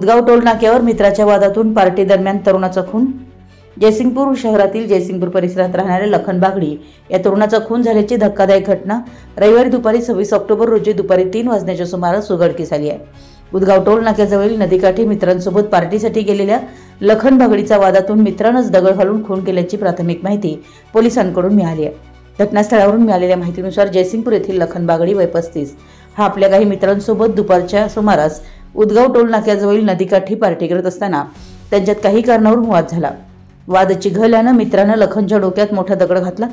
Udgaon toll नाक्यावर मित्राच्या वादातून पार्टी दरम्यान तरुणाचा खून। जयसिंगपूर शहरातील जयसिंगपूर परिसरात राहणारे लखन बागडी या तरुणाचा खून झाल्याची धक्कादायक घटना रविवारी दुपारी 26 ऑक्टोबर रोजी दुपारी 3 वाजण्याच्या सुमारास उघडकीस आली आहे। उदगाव टोल नाक्याजवळील नदीकाठी मित्रांसोबत पार्टीसाठी गेलेल्या लखन बागडीचा वादातून मित्रांनाच दगड घालून खून केल्याची प्राथमिक माहिती पोलिसांकडून मिळाली आहे। घटनास्थळावरून मिळालेल्या माहितीनुसार जयसिंगपूर येथील लखन बागडी वय 35 हा आपल्या काही मित्रांसोबत दुपारच्या सुमारास उदगाव टोल नाक्याजवळील नदीकाठी पार्टी करत असताना त्यांच्यात काही कारणावरून वाद झाला। वाद चिघळल्यानं मित्रानं लखनच्या डोक्यात मोठा दगड घातला,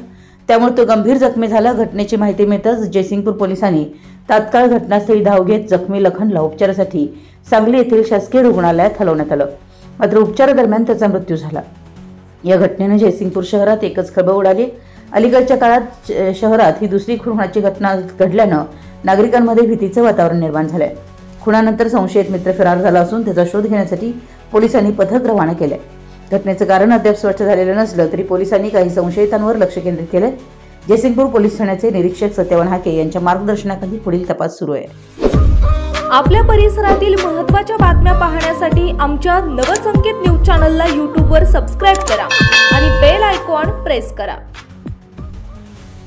त्यामुळे तो गंभीर जखमी झाला। घटनेची माहिती मिळताच जयसिंगपूर पोलिसांनी तात्काळ घटनास्थळी धाव घेत जखमी लखनला उपचारासाठी सांगली येथील शासकीय रुग्णालयात हलवण्यात आलं, मात्र उपचारादरम्यान त्याचा मृत्यू झाला। या घटनेने जयसिंगपूर शहरात एकच खळबळ उडाली। अलीकडच्या काळात शहरात ही दुसरी खुनाची घटना घडल्यानं नागरिकांमध्ये भीतीचं वातावरण निर्माण झालंय। खुनानंतर संशयित मित्र फरार झाला असून त्याचा शोध घेण्यासाठी पोलिसांनी पथक रवाना केले। घटनेचं कारण अद्याप स्पष्ट झालेलं नसलं तरी पोलिसांनी काही संशयितांवर लक्ष केंद्रित केले। जयसिंगपूर पोलीस ठाण्याचे निरीक्षक सत्यवान हाके यांच्या मार्गदर्शनाखाली पुढील तपास सुरू आहे। आपल्या परिसरातील महत्त्वाच्या बातम्या पाहण्यासाठी आमच्या नवसंकेत न्यूज चॅनलला YouTube वर सबस्क्राइब करा आणि बेल आयकॉन प्रेस करा।